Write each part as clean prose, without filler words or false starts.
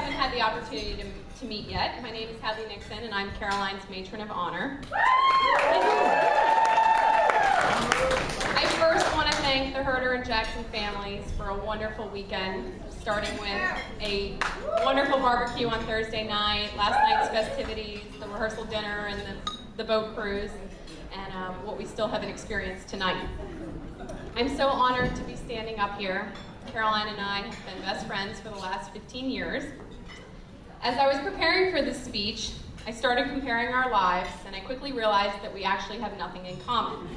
haven't had the opportunity to meet yet, my name is Hadley Nixon, and I'm Caroline's Matron of Honor. I first want to thank the Herder and Jackson families for a wonderful weekend, starting with a wonderful barbecue on Thursday night, last night's festivities, the rehearsal dinner, and the boat cruise, and what we still haven't experienced tonight. I'm so honored to be standing up here. Caroline and I have been best friends for the last 15 years. As I was preparing for this speech, I started comparing our lives, and I quickly realized that we actually have nothing in common.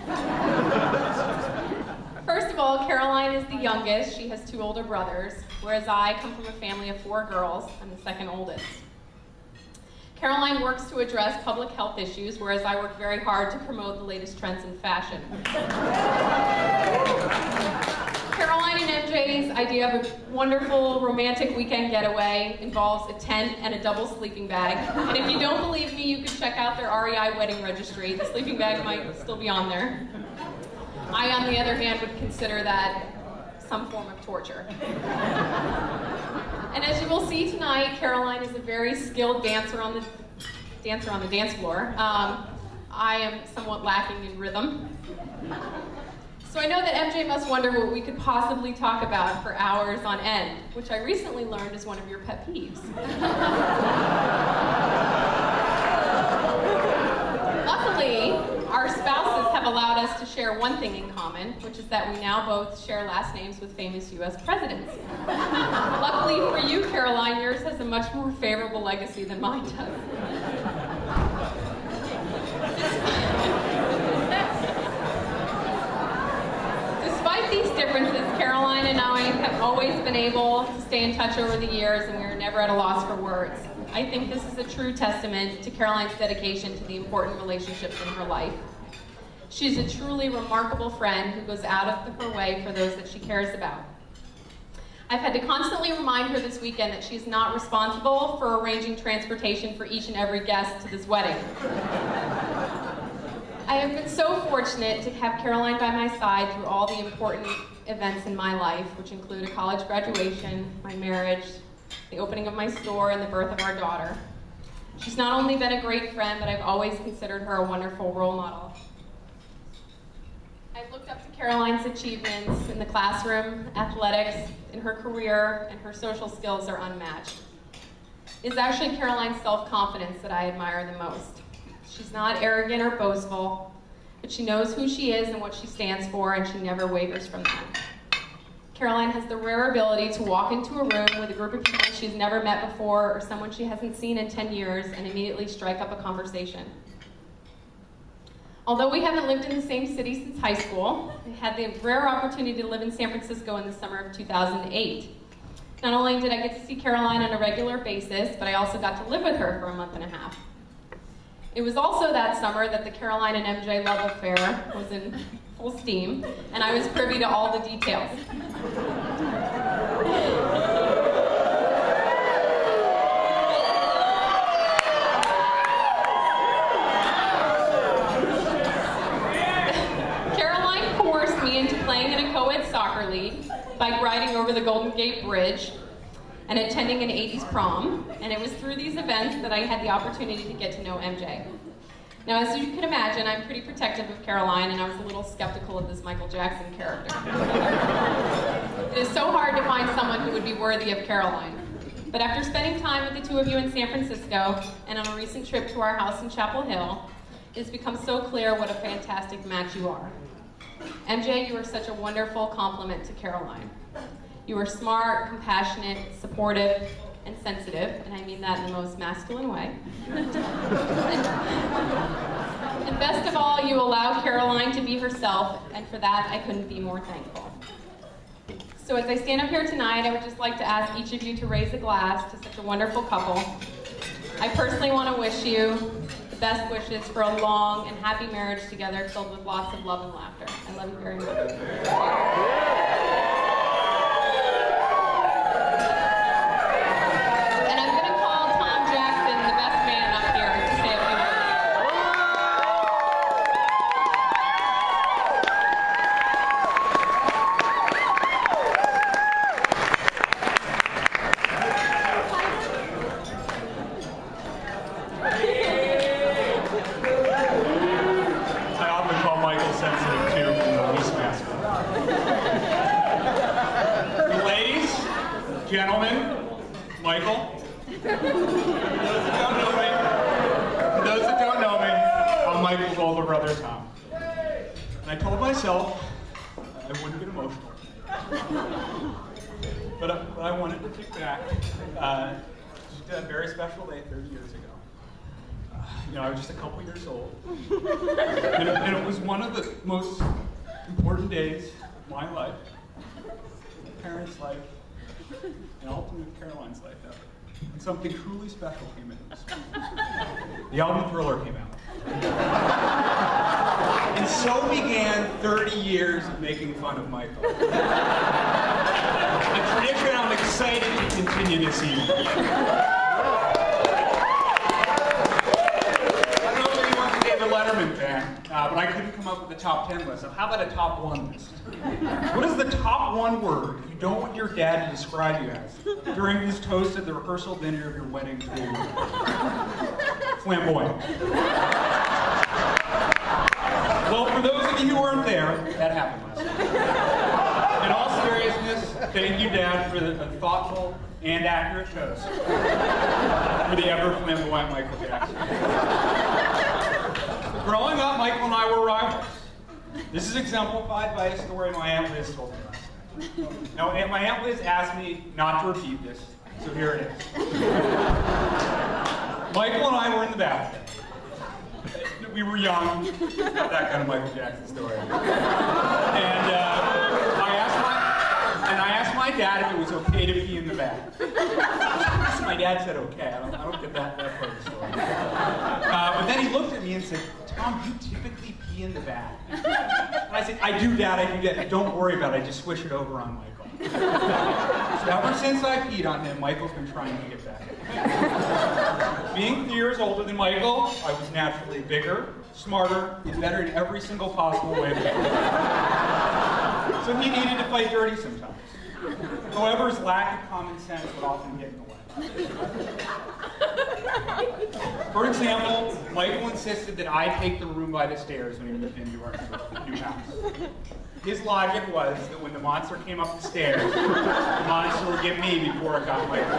First of all, Caroline is the youngest. She has 2 older brothers, whereas I come from a family of 4 girls. I'm the second oldest. Caroline works to address public health issues, whereas I work very hard to promote the latest trends in fashion. Caroline and MJ's idea of a wonderful romantic weekend getaway involves a tent and a double sleeping bag. And if you don't believe me, you can check out their REI wedding registry. The sleeping bag might still be on there. I, on the other hand, would consider that some form of torture. And as you will see tonight, Caroline is a very skilled dancer on the dance floor. I am somewhat lacking in rhythm. So I know that MJ must wonder what we could possibly talk about for hours on end, which I recently learned is one of your pet peeves. Luckily, our spouses have allowed us to share one thing in common, which is that we now both share last names with famous U.S. presidents. Luckily for you, Caroline, yours has a much more favorable legacy than mine does. Despite these differences, Caroline and I have always been able to stay in touch over the years, and we are never at a loss for words. I think this is a true testament to Caroline's dedication to the important relationships in her life. She's a truly remarkable friend who goes out of her way for those that she cares about. I've had to constantly remind her this weekend that she's not responsible for arranging transportation for each and every guest to this wedding. I have been so fortunate to have Caroline by my side through all the important events in my life, which include a college graduation, my marriage, the opening of my store, and the birth of our daughter. She's not only been a great friend, but I've always considered her a wonderful role model. I've looked up to Caroline's achievements in the classroom, athletics, in her career, and her social skills are unmatched. It's actually Caroline's self-confidence that I admire the most. She's not arrogant or boastful, but she knows who she is and what she stands for, and she never wavers from that. Caroline has the rare ability to walk into a room with a group of people she's never met before or someone she hasn't seen in 10 years and immediately strike up a conversation. Although we haven't lived in the same city since high school, I had the rare opportunity to live in San Francisco in the summer of 2008. Not only did I get to see Caroline on a regular basis, but I also got to live with her for a month and a half. It was also that summer that the Caroline and MJ love affair was in full steam, and I was privy to all the details. Caroline coerced me into playing in a co-ed soccer league, bike riding over the Golden Gate Bridge, and attending an 80s prom, and it was through these events that I had the opportunity to get to know MJ. Now, as you can imagine, I'm pretty protective of Caroline, and I was a little skeptical of this Michael Jackson character. It is so hard to find someone who would be worthy of Caroline. But after spending time with the 2 of you in San Francisco, and on a recent trip to our house in Chapel Hill, it has become so clear what a fantastic match you are. MJ, you are such a wonderful complement to Caroline. You are smart, compassionate, supportive, and sensitive, and I mean that in the most masculine way. And best of all, you allow Caroline to be herself, and for that, I couldn't be more thankful. So as I stand up here tonight, I would just like to ask each of you to raise a glass to such a wonderful couple. I personally want to wish you the best wishes for a long and happy marriage together filled with lots of love and laughter. I love you very much. Michael? For those that don't know me, I'm Michael's older brother, Tom. And I told myself I wouldn't get emotional. But I wanted to think back to a very special day 30 years ago. I was just a couple years old. And it was one of the most important days of my life, my parents' life, and ultimately Caroline's life ever. And something truly special came in this week. The album Thriller came out. And so began 30 years of making fun of Michael. A tradition I'm excited to continue this evening. Letterman fan, but I couldn't come up with a top 10 list. So how about a top 1 list? What is the top 1 word you don't want your dad to describe you as during his toast at the rehearsal dinner of your wedding day? Flamboyant. Well, for those of you who weren't there, that happened last night. In all seriousness, thank you, Dad, for the thoughtful and accurate toast for the ever flamboyant Michael Jackson. Growing up, Michael and I were rivals. This is exemplified by a story my Aunt Liz told me last night. Now, my Aunt Liz asked me not to repeat this, so here it is. Michael and I were in the bathroom. We were young, not that kind of Michael Jackson story. And I asked my dad if it was okay to pee in the bath. My dad said okay. I don't get that part of the story. But then he looked at me and said, Tom, you typically pee in the bath. And I said, I do, Dad, I do that. Don't worry about it. I just swish it over on Michael. So ever since I peed on him, Michael's been trying to get back. Being 3 years older than Michael, I was naturally bigger, smarter, and better in every single possible way. So he needed to fight dirty sometimes. However, his lack of common sense would often get in the way. For example, Michael insisted that I take the room by the stairs when he moved into our new house. His logic was that when the monster came up the stairs, the monster would get me before it got Michael.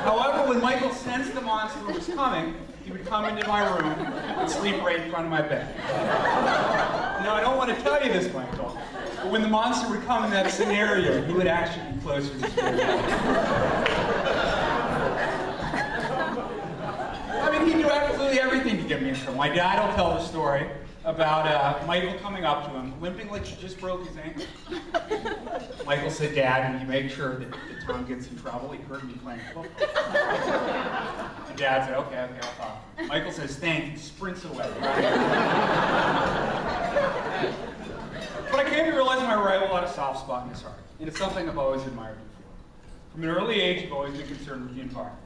However, when Michael sensed the monster was coming, he would come into my room and sleep right in front of my bed. Now, I don't want to tell you this, Michael, but when the monster would come in that scenario, he would actually be closer to spirit. I mean, he knew absolutely everything to get me in trouble. My dad will tell the story about Michael coming up to him, limping like he just broke his ankle. Michael said, Dad, will you make sure that Tom gets in trouble? He heard me playing football. And Dad said, okay, I'll talk. Michael says, thanks, he sprints away. But I came to realize my rival had a soft spot in his heart, and it's something I've always admired him for. From an early age, you've always been concerned with the environment.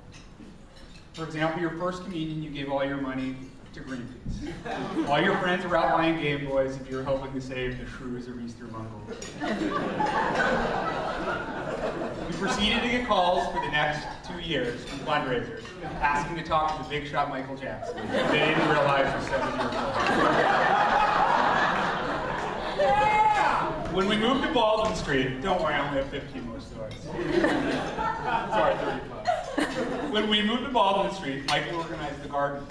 For example, your first communion, you gave all your money to Greenpeace. All your friends were out buying Game Boys if you were hoping to save the shrews of Easter Mongrel. We proceeded to get calls for the next 2 years from fundraisers asking to talk to the big shot Michael Jackson. They didn't realize he was 7 years old. When we moved to Baldwin Street, don't worry, I only have 15 more stories. Sorry, 35. When we moved to Baldwin Street, Michael organized the garden.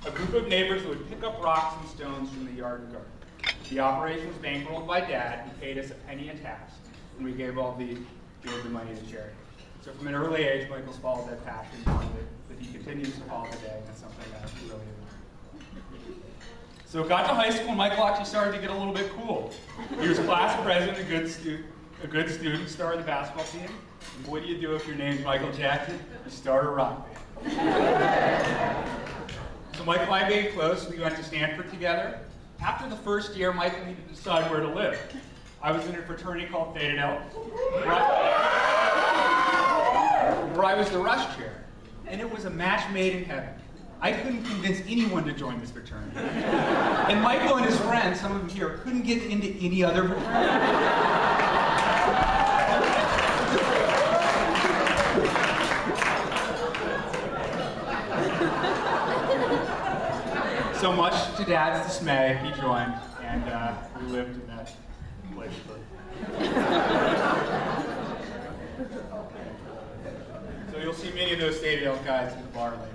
A group of neighbors would pick up rocks and stones from the yard and garden. The operation was bankrolled by Dad, who paid us a penny a task, and we gave the money to charity. So from an early age, Michael's followed that passion, that he continues to follow today, and that's something that I really admire. So it got to high school, and Michael actually started to get a little bit cool. He was class president, a good student, star of the basketball team. And what do you do if your name's Michael Jackson? You start a rock band. So Michael and I became close. We went to Stanford together. After the first year, Michael needed to decide where to live. I was in a fraternity called Theta Delta, where I was the rush chair. And it was a match made in heaven. I couldn't convince anyone to join this fraternity. And Michael and his friends, some of them here, couldn't get into any other fraternity. So much to Dad's dismay, he joined, and we lived in that place for. So you'll see many of those stadium guys at the bar later.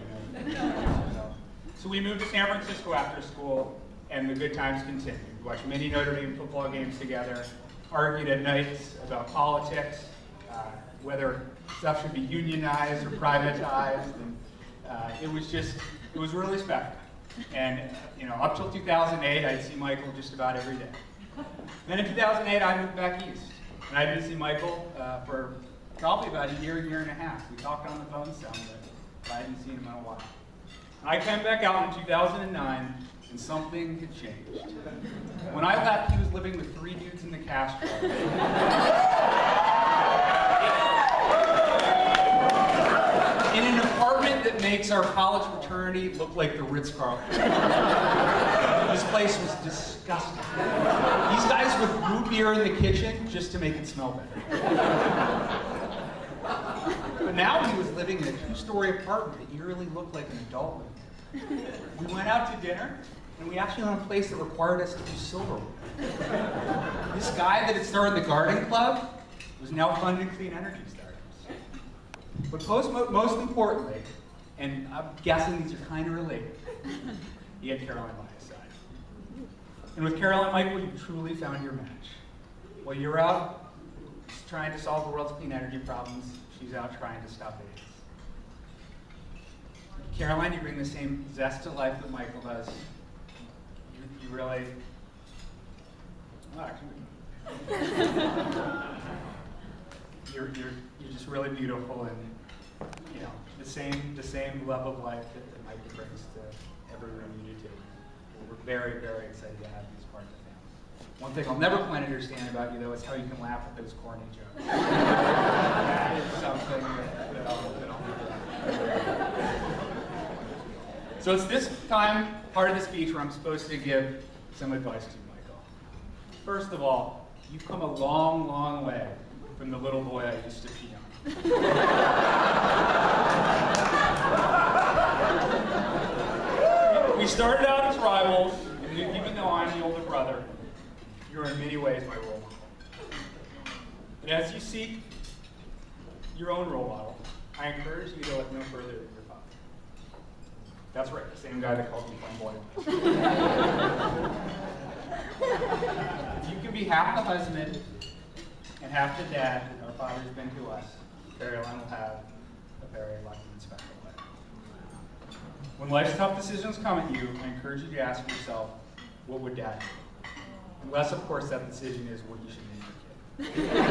So we moved to San Francisco after school, and the good times continued. We watched many Notre Dame football games together, argued at nights about politics, whether stuff should be unionized or privatized, and it was really special. And up till 2008, I'd see Michael just about every day. Then in 2008, I moved back east, and I didn't see Michael for probably about a year and a half. We talked on the phone some, but I hadn't seen him in a while. And I came back out in 2009, and something had changed. When I left, he was living with 3 dudes in the Castro. In an apartment that makes our college fraternity look like the Ritz-Carlton. This place was disgusting. These guys would root beer in the kitchen just to make it smell better. But now he was living in a 2-story apartment that eerily looked like an adult living. We went out to dinner, and we actually went to a place that required us to do silverware. This guy that had started the garden club was now funding clean energy startups. But most importantly, and I'm guessing these are kind of related, he had Caroline by his side. And with Caroline, Michael, you truly found your match. While you're out trying to solve the world's clean energy problems, she's out trying to stop AIDS. Caroline, you bring the same zest to life that Michael does. You really, well, actually, you're just really beautiful, and the same love of life that Michael brings to every room you do. We're very, very excited to have you as part of the family. One thing I'll never quite understand about you, though, is how you can laugh at those corny jokes. That is something that I'll So it's this part of the speech where I'm supposed to give some advice to you, Michael. First of all, you've come a long, long way from the little boy I used to pee on. We started out as rivals, and even though I'm the older brother, you're in many ways my role model. And as you seek your own role model, I encourage you to look no further than your father. That's right, the same guy that called me flamboyant. If you can be half the husband and half the dad that our father's been to us, Caroline will have a very lucky and special life. When life's tough decisions come at you, I encourage you to ask yourself, what would dad do? Unless, of course, that decision is what you should name your kid.